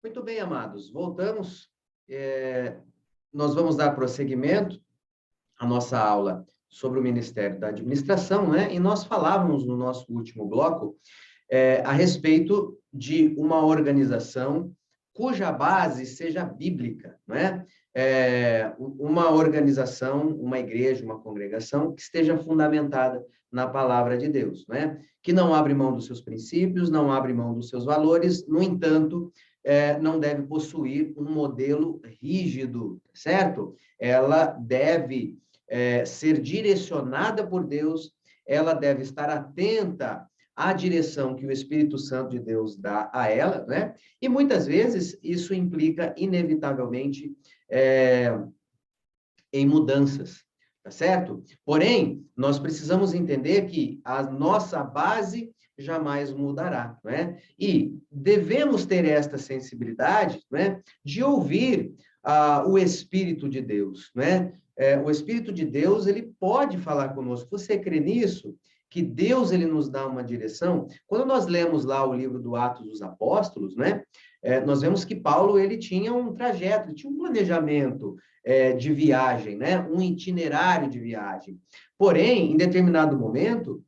Muito bem, amados. Voltamos. Nós vamos dar prosseguimento à nossa aula sobre o Ministério da Administração, né? E nós falávamos no nosso último bloco a respeito de uma organização cuja base seja bíblica, não é? Uma organização, uma igreja, uma congregação que esteja fundamentada na palavra de Deus, não é? Que não abre mão dos seus princípios, não abre mão dos seus valores, no entanto, não deve possuir um modelo rígido, certo? Ela deve ser direcionada por Deus, ela deve estar atenta à direção que o Espírito Santo de Deus dá a ela, né? E muitas vezes isso implica, inevitavelmente, em mudanças, tá certo? Porém, nós precisamos entender que a nossa base jamais mudará, não é? E devemos ter esta sensibilidade, não é? De ouvir o Espírito de Deus, não é? O Espírito de Deus, ele pode falar conosco. Você crê nisso? Que Deus, ele nos dá uma direção? Quando nós lemos lá o livro do Atos dos Apóstolos, né? Nós vemos que Paulo, ele tinha um trajeto, ele tinha um planejamento de viagem, né? Um itinerário de viagem. Porém, em determinado momento,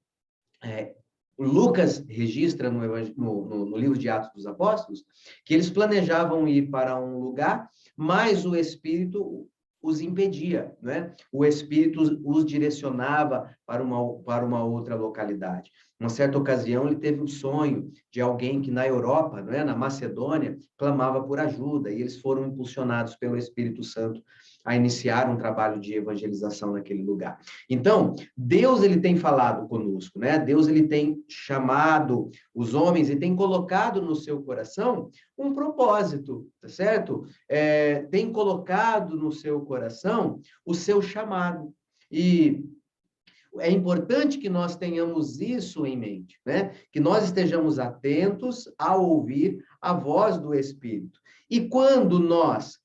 Lucas registra no livro de Atos dos Apóstolos que eles planejavam ir para um lugar, mas o Espírito os impedia, né? O Espírito os direcionava para uma outra localidade. Uma certa ocasião, ele teve um sonho de alguém que na Europa, né, na Macedônia, clamava por ajuda, e eles foram impulsionados pelo Espírito Santo a iniciar um trabalho de evangelização naquele lugar. Então, Deus, ele tem falado conosco, né? Deus, ele tem chamado os homens e tem colocado no seu coração um propósito, tá certo? Tem colocado no seu coração o seu chamado. E é importante que nós tenhamos isso em mente, né? Que nós estejamos atentos a ouvir a voz do Espírito. E quando nós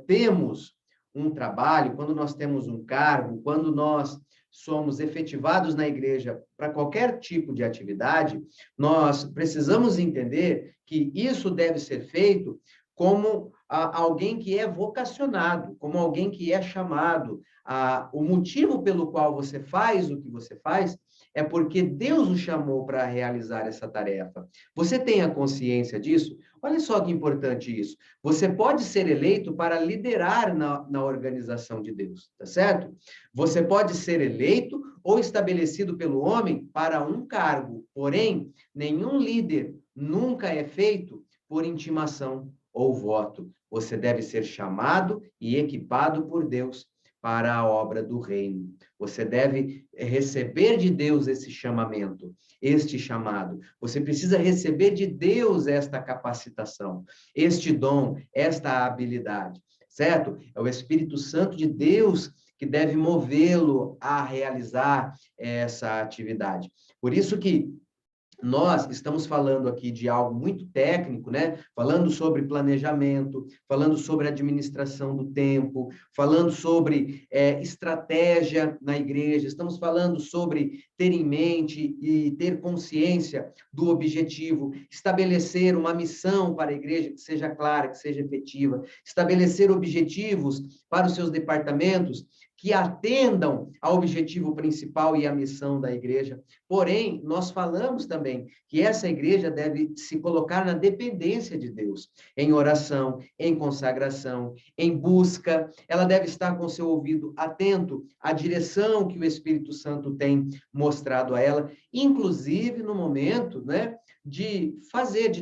temos um trabalho, quando nós temos um cargo, quando nós somos efetivados na igreja para qualquer tipo de atividade, nós precisamos entender que isso deve ser feito como alguém que é vocacionado, como alguém que é chamado. O motivo pelo qual você faz o que você faz é porque Deus o chamou para realizar essa tarefa. Você tem a consciência disso? Olha só que importante isso. Você pode ser eleito para liderar na organização de Deus, tá certo? Você pode ser eleito ou estabelecido pelo homem para um cargo, porém, nenhum líder nunca é feito por intimação ou voto. Você deve ser chamado e equipado por Deus para a obra do reino. Você deve receber de Deus esse chamamento, este chamado. Você precisa receber de Deus esta capacitação, este dom, esta habilidade, certo? É o Espírito Santo de Deus que deve movê-lo a realizar essa atividade. Por isso que nós estamos falando aqui de algo muito técnico, né? Falando sobre planejamento, falando sobre administração do tempo, falando sobre estratégia na igreja, estamos falando sobre ter em mente e ter consciência do objetivo, estabelecer uma missão para a igreja que seja clara, que seja efetiva, estabelecer objetivos para os seus departamentos que atendam ao objetivo principal e à missão da igreja. Porém, nós falamos também que essa igreja deve se colocar na dependência de Deus, em oração, em consagração, em busca. Ela deve estar com seu ouvido atento à direção que o Espírito Santo tem mostrado a ela, inclusive no momento, né, de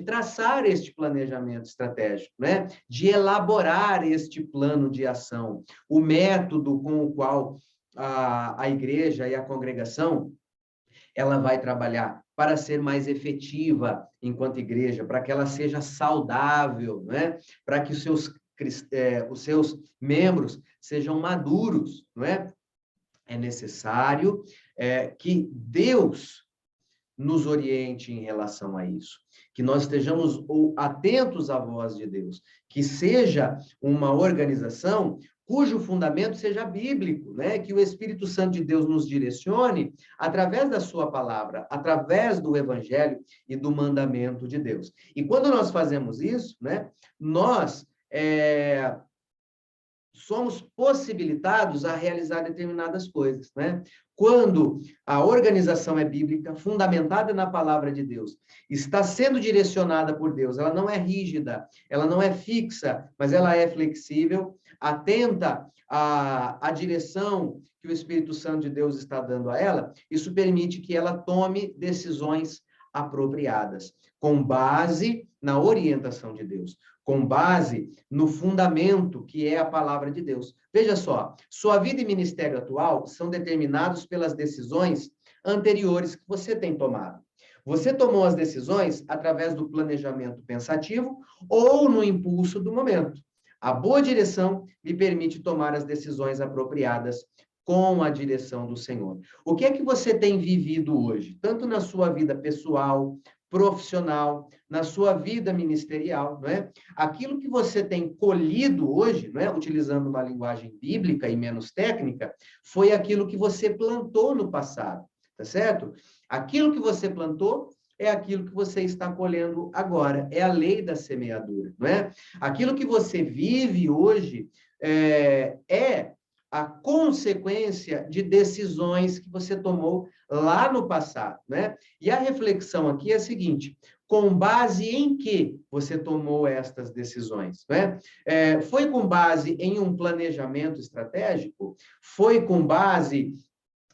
traçar este planejamento estratégico, né? De elaborar este plano de ação, o método com o qual a igreja e a congregação ela vai trabalhar para ser mais efetiva enquanto igreja, para que ela seja saudável, né? Para que os seus membros sejam maduros, não é? É necessário que Deus nos oriente em relação a isso, que nós estejamos atentos à voz de Deus, que seja uma organização cujo fundamento seja bíblico, né? Que o Espírito Santo de Deus nos direcione através da sua palavra, através do evangelho e do mandamento de Deus. E quando nós fazemos isso, né? Nós somos possibilitados a realizar determinadas coisas, né? Quando a organização é bíblica, fundamentada na palavra de Deus, está sendo direcionada por Deus, ela não é rígida, ela não é fixa, mas ela é flexível, atenta à direção que o Espírito Santo de Deus está dando a ela, isso permite que ela tome decisões apropriadas, com base na orientação de Deus, com base no fundamento que é a palavra de Deus. Veja só, sua vida e ministério atual são determinados pelas decisões anteriores que você tem tomado. Você tomou as decisões através do planejamento pensativo ou no impulso do momento. A boa direção lhe permite tomar as decisões apropriadas com a direção do Senhor. O que é que você tem vivido hoje, tanto na sua vida pessoal, profissional, na sua vida ministerial, não é? Aquilo que você tem colhido hoje, não é? Utilizando uma linguagem bíblica e menos técnica, foi aquilo que você plantou no passado, tá certo? Aquilo que você plantou é aquilo que você está colhendo agora, é a lei da semeadura, não é? Aquilo que você vive hoje é a consequência de decisões que você tomou lá no passado, né? E a reflexão aqui é a seguinte: com base em que você tomou estas decisões, né? Foi com base em um planejamento estratégico? Foi com base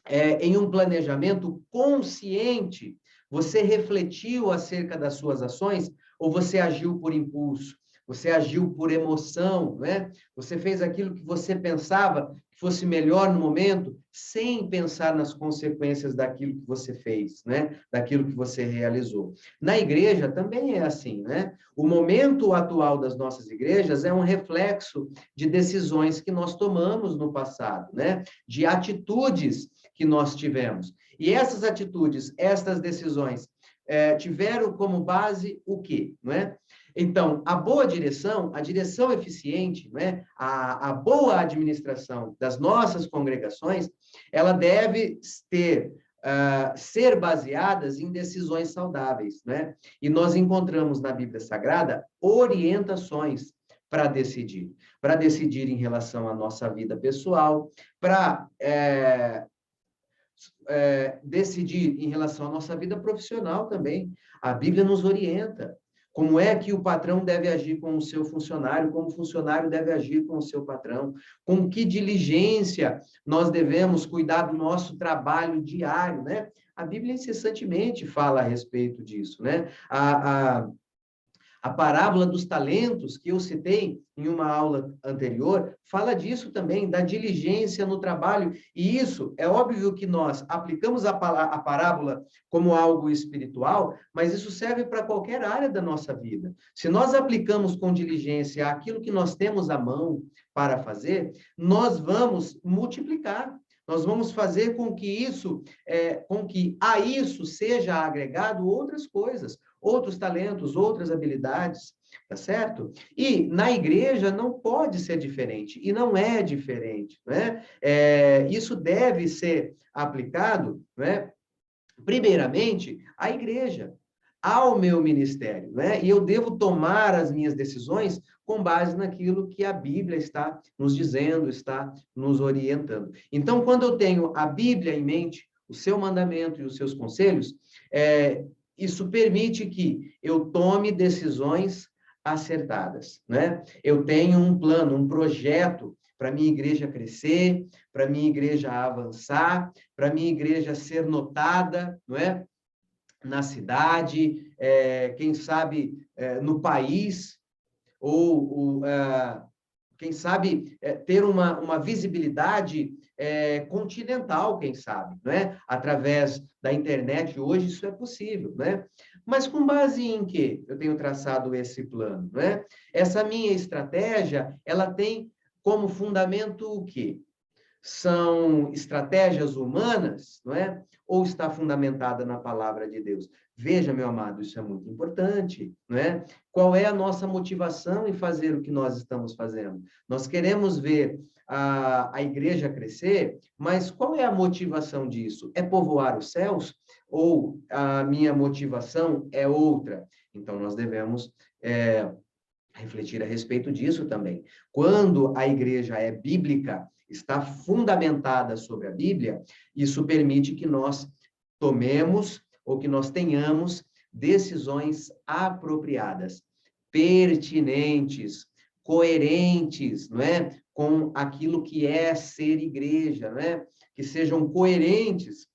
em um planejamento consciente? Você refletiu acerca das suas ações ou você agiu por impulso? Você agiu por emoção, né? Você fez aquilo que você pensava que fosse melhor no momento, sem pensar nas consequências daquilo que você fez, né? Daquilo que você realizou. Na igreja também é assim, né? O momento atual das nossas igrejas é um reflexo de decisões que nós tomamos no passado, né? De atitudes que nós tivemos. E essas atitudes, estas decisões, tiveram como base o quê? Não é? Então, a boa direção, a direção eficiente, né? A boa administração das nossas congregações, ela deve ser baseadas em decisões saudáveis, né? E nós encontramos na Bíblia Sagrada orientações para decidir em relação à nossa vida pessoal, para decidir em relação à nossa vida profissional também. A Bíblia nos orienta. Como é que o patrão deve agir com o seu funcionário, como o funcionário deve agir com o seu patrão, com que diligência nós devemos cuidar do nosso trabalho diário, né? A Bíblia incessantemente fala a respeito disso, né? A parábola dos talentos, que eu citei em uma aula anterior, fala disso também, da diligência no trabalho. E isso, é óbvio que nós aplicamos a parábola como algo espiritual, mas isso serve para qualquer área da nossa vida. Se nós aplicamos com diligência aquilo que nós temos à mão para fazer, nós vamos multiplicar. Nós vamos fazer com que a isso seja agregado outras coisas, outros talentos, outras habilidades, tá certo? E na igreja não pode ser diferente, e não é diferente, né? Isso deve ser aplicado, né? Primeiramente, à igreja, ao meu ministério, né? E eu devo tomar as minhas decisões com base naquilo que a Bíblia está nos dizendo, está nos orientando. Então, quando eu tenho a Bíblia em mente, o seu mandamento e os seus conselhos, isso permite que eu tome decisões acertadas, né? Eu tenho um plano, um projeto para minha igreja crescer, para minha igreja avançar, para minha igreja ser notada, não é? Na cidade, quem sabe no país, ou quem sabe ter uma visibilidade continental, quem sabe, né? Através da internet, hoje isso é possível, né? Mas com base em que eu tenho traçado esse plano, né? Essa minha estratégia, ela tem como fundamento o quê? São estratégias humanas, não é? Ou está fundamentada na palavra de Deus? Veja, meu amado, isso é muito importante, não é? Qual é a nossa motivação em fazer o que nós estamos fazendo? Nós queremos ver a igreja crescer, mas qual é a motivação disso? É povoar os céus? Ou a minha motivação é outra? Então, nós devemos refletir a respeito disso também. Quando a igreja é bíblica, está fundamentada sobre a Bíblia, isso permite que nós tomemos ou que nós tenhamos decisões apropriadas, pertinentes, coerentes, não é? Com aquilo que é ser igreja, não é? Que sejam coerentes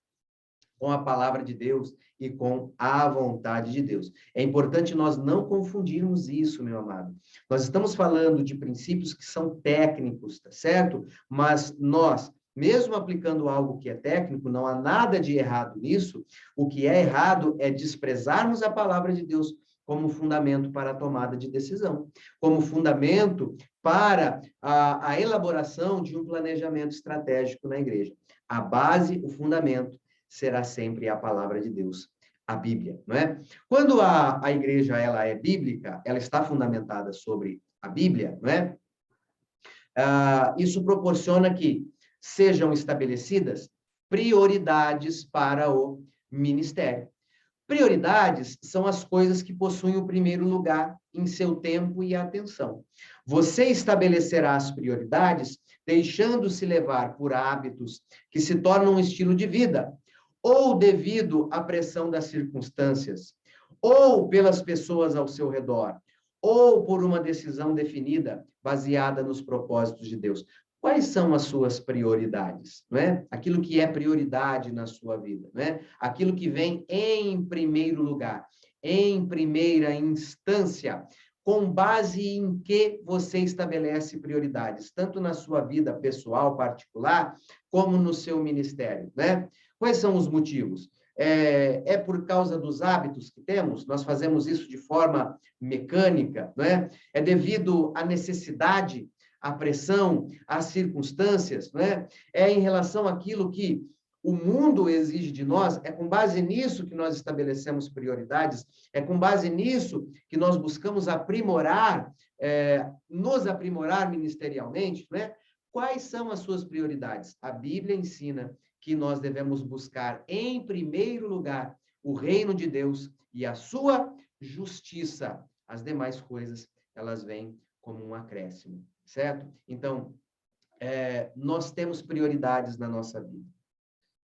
com a palavra de Deus e com a vontade de Deus. É importante nós não confundirmos isso, meu amado. Nós estamos falando de princípios que são técnicos, tá certo? Mas nós, mesmo aplicando algo que é técnico, não há nada de errado nisso. O que é errado é desprezarmos a palavra de Deus como fundamento para a tomada de decisão, como fundamento para a elaboração de um planejamento estratégico na igreja. A base, o fundamento, será sempre a palavra de Deus, a Bíblia, não é? Quando a igreja ela é bíblica, ela está fundamentada sobre a Bíblia, não é? Isso proporciona que sejam estabelecidas prioridades para o ministério. Prioridades são as coisas que possuem o primeiro lugar em seu tempo e atenção. Você estabelecerá as prioridades deixando-se levar por hábitos que se tornam um estilo de vida, ou devido à pressão das circunstâncias, ou pelas pessoas ao seu redor, ou por uma decisão definida baseada nos propósitos de Deus. Quais são as suas prioridades, não é? Aquilo que é prioridade na sua vida, não é? Aquilo que vem em primeiro lugar, em primeira instância, com base em que você estabelece prioridades, tanto na sua vida pessoal, particular, como no seu ministério, né? Quais são os motivos? É por causa dos hábitos que temos? Nós fazemos isso de forma mecânica, não é? É devido à necessidade, à pressão, às circunstâncias, não é? É em relação àquilo que o mundo exige de nós, é com base nisso que nós estabelecemos prioridades, é com base nisso que nós buscamos aprimorar, nos aprimorar ministerialmente, né? Quais são as suas prioridades? A Bíblia ensina que nós devemos buscar, em primeiro lugar, o reino de Deus e a sua justiça. As demais coisas, elas vêm como um acréscimo, certo? Então, nós temos prioridades na nossa vida.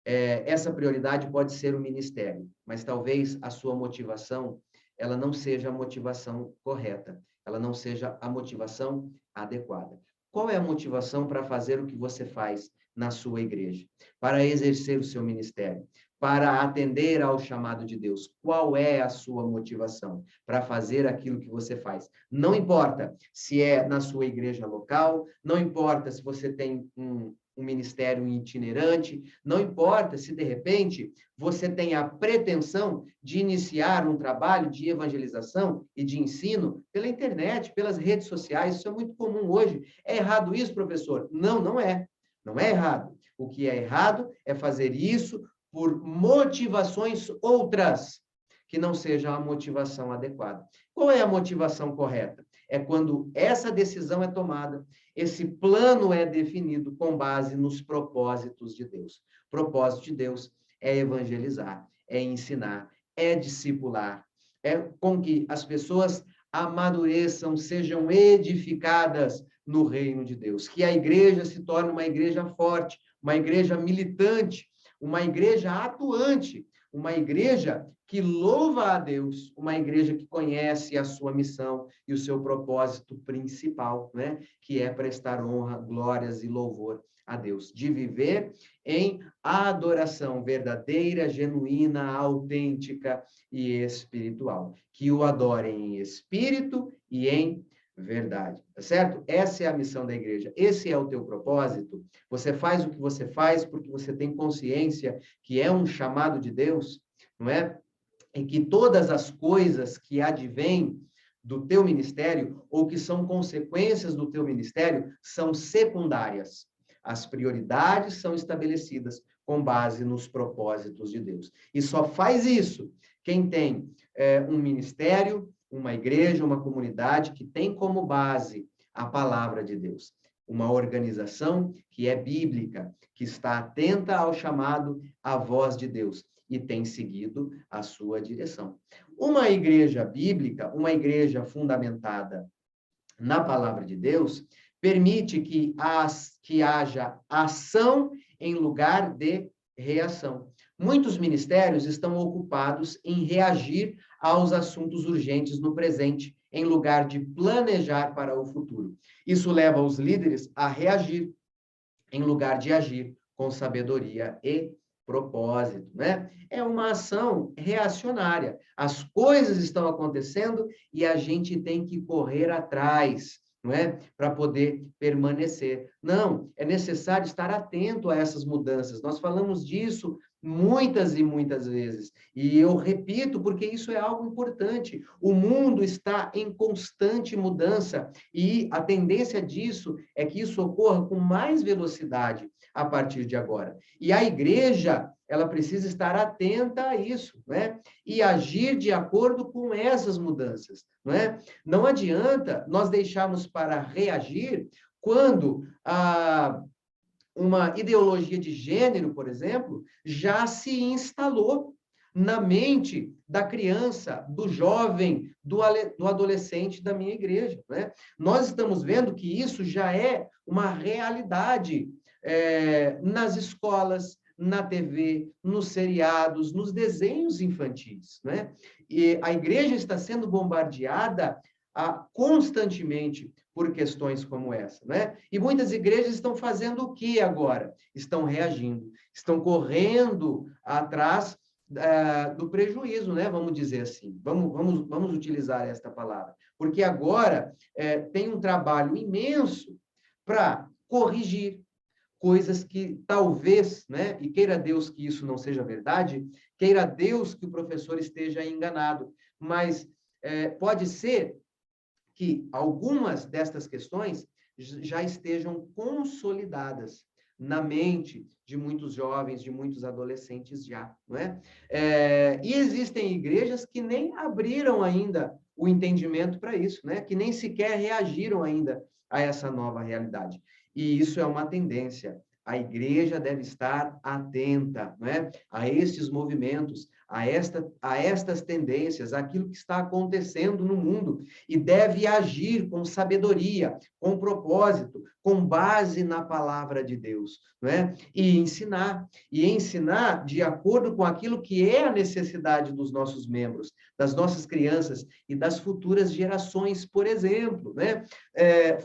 Essa prioridade pode ser o ministério, mas talvez a sua motivação, ela não seja a motivação correta, ela não seja a motivação adequada. Qual é a motivação para fazer o que você faz na sua igreja? Para exercer o seu ministério? Para atender ao chamado de Deus? Qual é a sua motivação para fazer aquilo que você faz? Não importa se é na sua igreja local, não importa se você tem um ministério itinerante, não importa se, de repente, você tem a pretensão de iniciar um trabalho de evangelização e de ensino pela internet, pelas redes sociais, isso é muito comum hoje. É errado isso, professor? Não, não é. Não é errado. O que é errado é fazer isso por motivações outras, que não seja a motivação adequada. Qual é a motivação correta? É quando essa decisão é tomada, esse plano é definido com base nos propósitos de Deus. O propósito de Deus é evangelizar, é ensinar, é discipular, é com que as pessoas amadureçam, sejam edificadas no reino de Deus. Que a igreja se torne uma igreja forte, uma igreja militante, uma igreja atuante, uma igreja que louva a Deus, uma igreja que conhece a sua missão e o seu propósito principal, né? Que é prestar honra, glórias e louvor a Deus, de viver em adoração verdadeira, genuína, autêntica e espiritual. Que o adorem em espírito e em verdade, tá certo? Essa é a missão da igreja, esse é o teu propósito. Você faz o que você faz porque você tem consciência que é um chamado de Deus, não é? E que todas as coisas que advêm do teu ministério ou que são consequências do teu ministério são secundárias. As prioridades são estabelecidas com base nos propósitos de Deus. E só faz isso quem tem um ministério, uma igreja, uma comunidade que tem como base a palavra de Deus. Uma organização que é bíblica, que está atenta ao chamado, à voz de Deus, e tem seguido a sua direção. Uma igreja bíblica, uma igreja fundamentada na palavra de Deus, permite que haja ação em lugar de reação. Muitos ministérios estão ocupados em reagir aos assuntos urgentes no presente, em lugar de planejar para o futuro. Isso leva os líderes a reagir, em lugar de agir com sabedoria e propósito, né? É uma ação reacionária. As coisas estão acontecendo e a gente tem que correr atrás, não é? Para poder permanecer. Não, é necessário estar atento a essas mudanças. Nós falamos disso muitas e muitas vezes. E eu repito, porque isso é algo importante. O mundo está em constante mudança e a tendência disso é que isso ocorra com mais velocidade a partir de agora. E a igreja, ela precisa estar atenta a isso, né? E agir de acordo com essas mudanças, não é? Não adianta nós deixarmos para reagir quando uma ideologia de gênero, por exemplo, já se instalou na mente da criança, do jovem, do adolescente da minha igreja, né? Nós estamos vendo que isso já é uma realidade nas escolas, na TV, nos seriados, nos desenhos infantis, né? E a igreja está sendo bombardeada constantemente por questões como essa, né? E muitas igrejas estão fazendo o que agora? Estão reagindo, estão correndo atrás do prejuízo, né? Vamos dizer assim. Vamos utilizar esta palavra. Porque agora tem um trabalho imenso para corrigir coisas que talvez, né? E queira Deus que isso não seja verdade, queira Deus que o professor esteja enganado, mas pode ser que algumas destas questões já estejam consolidadas na mente de muitos jovens, de muitos adolescentes já, não é? E existem igrejas que nem abriram ainda o entendimento para isso, né? Que nem sequer reagiram ainda a essa nova realidade. E isso é uma tendência. A igreja deve estar atenta, não é? A estes movimentos, a estas tendências, aquilo que está acontecendo no mundo, e deve agir com sabedoria, com propósito, com base na palavra de Deus, não é? E ensinar de acordo com aquilo que é a necessidade dos nossos membros, das nossas crianças e das futuras gerações, por exemplo, né?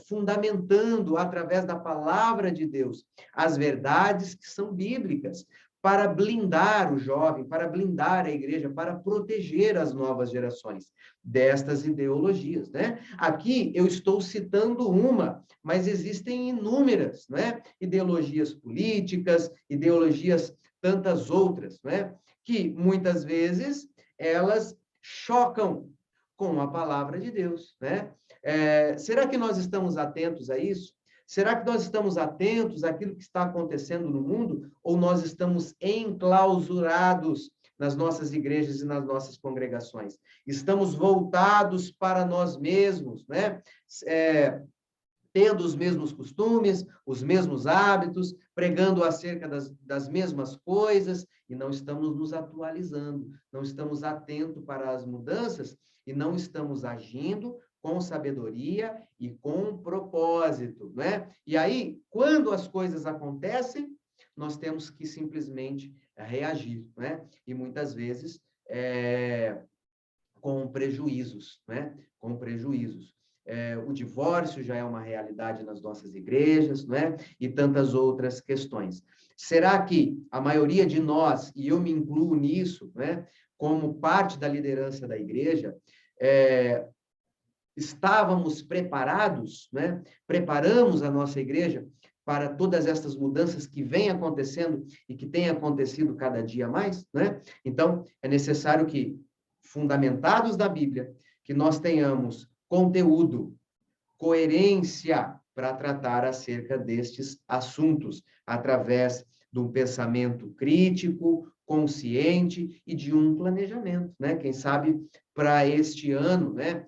Fundamentando através da palavra de Deus as verdades que são bíblicas, para blindar o jovem, para blindar a igreja, para proteger as novas gerações destas ideologias, né? Aqui eu estou citando uma, mas existem inúmeras, né? Ideologias políticas, ideologias tantas outras, né? Que muitas vezes elas chocam com a palavra de Deus, né? Será que nós estamos atentos a isso? Será que nós estamos atentos àquilo que está acontecendo no mundo? Ou nós estamos enclausurados nas nossas igrejas e nas nossas congregações? Estamos voltados para nós mesmos, né? Tendo os mesmos costumes, os mesmos hábitos, pregando acerca das mesmas coisas, e não estamos nos atualizando, não estamos atentos para as mudanças e não estamos agindo com sabedoria e com propósito, né? E aí, quando as coisas acontecem, nós temos que simplesmente reagir, né? E muitas vezes com prejuízos, né? Com prejuízos. O divórcio já é uma realidade nas nossas igrejas, né? E tantas outras questões. Será que a maioria de nós, e eu me incluo nisso, né? Como parte da liderança da igreja, estávamos preparados, né? Preparamos a nossa igreja para todas essas mudanças que vêm acontecendo e que têm acontecido cada dia mais, né? Então, é necessário que, fundamentados da Bíblia, que nós tenhamos conteúdo, coerência para tratar acerca destes assuntos, através de um pensamento crítico, consciente e de um planejamento, né? Quem sabe para este ano, né,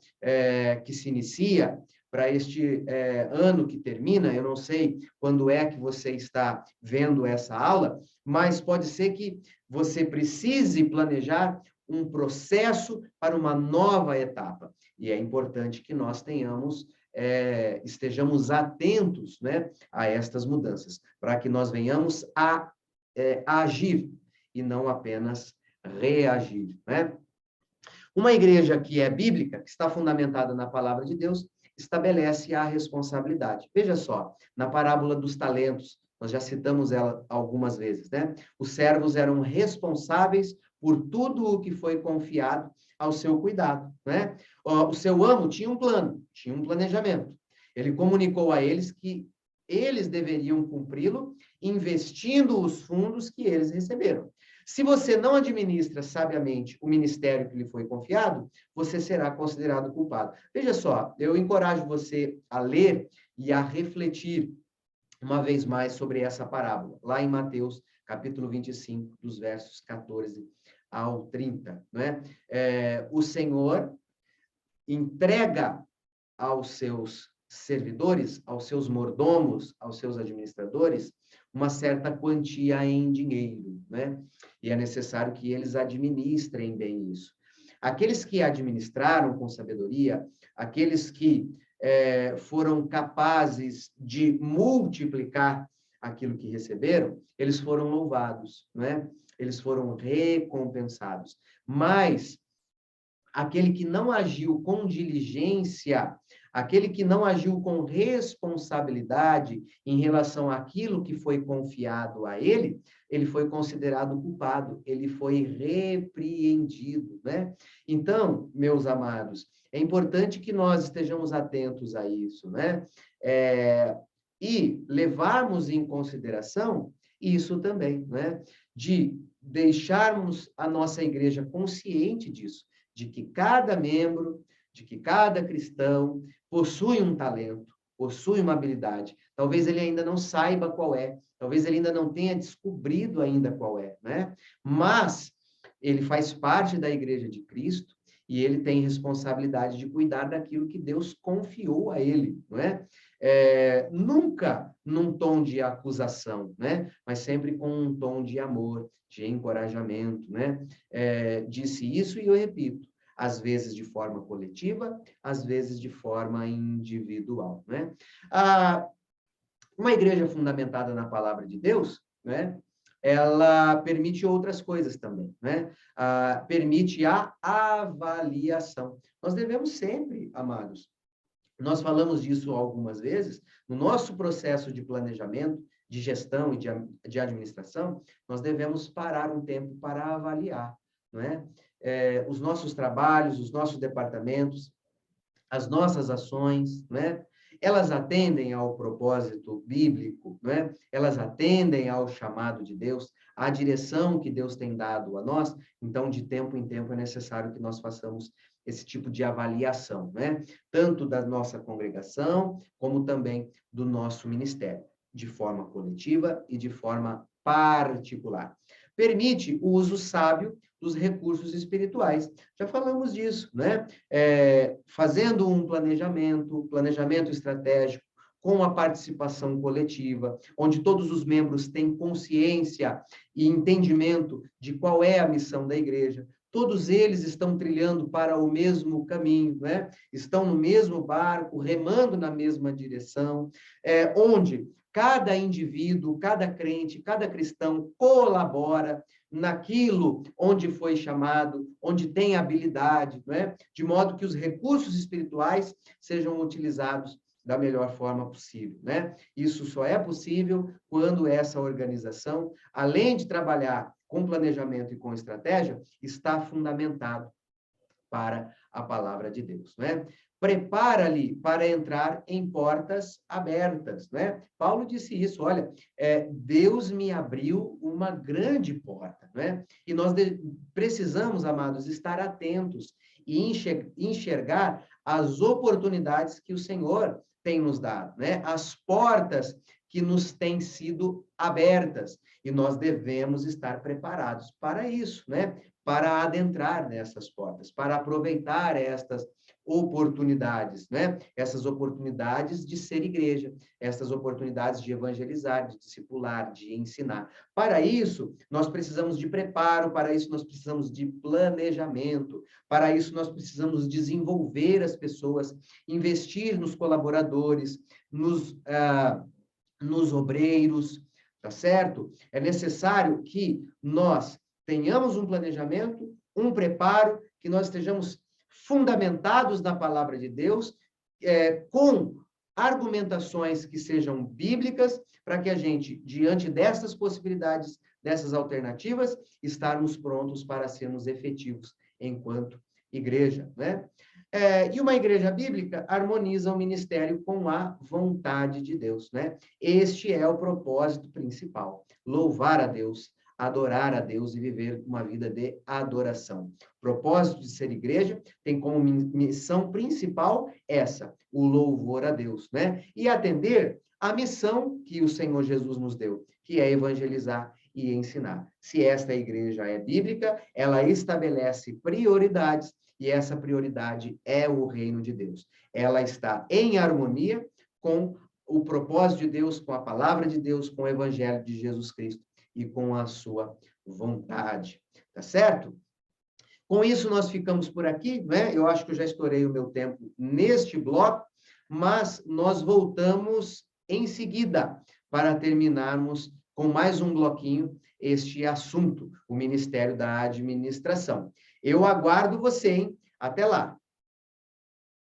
que se inicia, para este ano que termina, eu não sei quando é que você está vendo essa aula, mas pode ser que você precise planejar um processo para uma nova etapa. E é importante que nós estejamos atentos, né, a estas mudanças, para que nós venhamos a agir e não apenas reagir, né? Uma igreja que é bíblica, que está fundamentada na palavra de Deus, estabelece a responsabilidade. Veja só, na parábola dos talentos, nós já citamos ela algumas vezes, né? Os servos eram responsáveis por tudo o que foi confiado ao seu cuidado, né? O seu amo tinha um plano, tinha um planejamento. Ele comunicou a eles que eles deveriam cumpri-lo, investindo os fundos que eles receberam. Se você não administra sabiamente o ministério que lhe foi confiado, você será considerado culpado. Veja só, eu encorajo você a ler e a refletir uma vez mais sobre essa parábola, lá em Mateus, capítulo 25, dos versos 14 ao 30, né? O Senhor entrega aos seus servidores, aos seus mordomos, aos seus administradores, uma certa quantia em dinheiro, né? E é necessário que eles administrem bem isso. Aqueles que administraram com sabedoria, aqueles que foram capazes de multiplicar aquilo que receberam, eles foram louvados, né? Eles foram recompensados. Mas aquele que não agiu com diligência, aquele que não agiu com responsabilidade em relação àquilo que foi confiado a ele, ele foi considerado culpado, ele foi repreendido, né? Então, meus amados, é importante que nós estejamos atentos a isso, né? E levarmos em consideração isso também, né? De deixarmos a nossa igreja consciente disso, de que cada membro, de que cada cristão possui um talento, possui uma habilidade. Talvez ele ainda não saiba qual é, talvez ele ainda não tenha descobrido ainda qual é, né? Mas ele faz parte da igreja de Cristo e ele tem responsabilidade de cuidar daquilo que Deus confiou a ele, não é? Nunca num tom de acusação, né? Mas sempre com um tom de amor, de encorajamento, né? Disse isso e eu repito, às vezes de forma coletiva, às vezes de forma individual, né? Uma igreja fundamentada na palavra de Deus, né? Ela permite outras coisas também, né? Permite a avaliação. Nós devemos sempre, amados, nós falamos disso algumas vezes, no nosso processo de planejamento, de gestão e de administração, nós devemos parar um tempo para avaliar, não é? Os nossos trabalhos, os nossos departamentos, as nossas ações, né? Elas atendem ao propósito bíblico, né? Elas atendem ao chamado de Deus, à direção que Deus tem dado a nós. Então, de tempo em tempo, é necessário que nós façamos esse tipo de avaliação, né? Tanto da nossa congregação, como também do nosso ministério, de forma coletiva e de forma particular. Permite o uso sábio dos recursos espirituais. Já falamos disso, né? Fazendo um planejamento estratégico, com a participação coletiva, onde todos os membros têm consciência e entendimento de qual é a missão da igreja. Todos eles estão trilhando para o mesmo caminho, né? Estão no mesmo barco, remando na mesma direção, onde cada indivíduo, cada crente, cada cristão colabora naquilo onde foi chamado, onde tem habilidade, não é? De modo que os recursos espirituais sejam utilizados da melhor forma possível, né? Isso só é possível quando essa organização, além de trabalhar com planejamento e com estratégia, está fundamentado para a palavra de Deus, né? Prepara-lhe para entrar em portas abertas, né? Paulo disse isso, olha, Deus me abriu uma grande porta, né? E nós precisamos, amados, estar atentos e enxergar as oportunidades que o Senhor tem nos dado, né? As portas que nos têm sido abertas, e nós devemos estar preparados para isso, né? Para adentrar nessas portas, para aproveitar estas oportunidades, né? Essas oportunidades de ser igreja, essas oportunidades de evangelizar, de discipular, de ensinar. Para isso, nós precisamos de preparo, para isso nós precisamos de planejamento, para isso nós precisamos desenvolver as pessoas, investir nos colaboradores, nos obreiros, tá certo? É necessário que nós tenhamos um planejamento, um preparo, que nós estejamos fundamentados na palavra de Deus, com argumentações que sejam bíblicas, para que a gente, diante dessas possibilidades, dessas alternativas, estarmos prontos para sermos efetivos enquanto igreja, né? E uma igreja bíblica harmoniza o ministério com a vontade de Deus, né? Este é o propósito principal: louvar a Deus, adorar a Deus e viver uma vida de adoração. O propósito de ser igreja tem como missão principal essa, o louvor a Deus, né? E atender a missão que o Senhor Jesus nos deu, que é evangelizar e ensinar. Se esta igreja é bíblica, ela estabelece prioridades, e essa prioridade é o reino de Deus. Ela está em harmonia com o propósito de Deus, com a palavra de Deus, com o evangelho de Jesus Cristo e com a sua vontade. Tá certo? Com isso, nós ficamos por aqui, né? Eu acho que eu já estourei o meu tempo neste bloco, mas nós voltamos em seguida para terminarmos com mais um bloquinho este assunto, o Ministério da Administração. Eu aguardo você, hein? Até lá!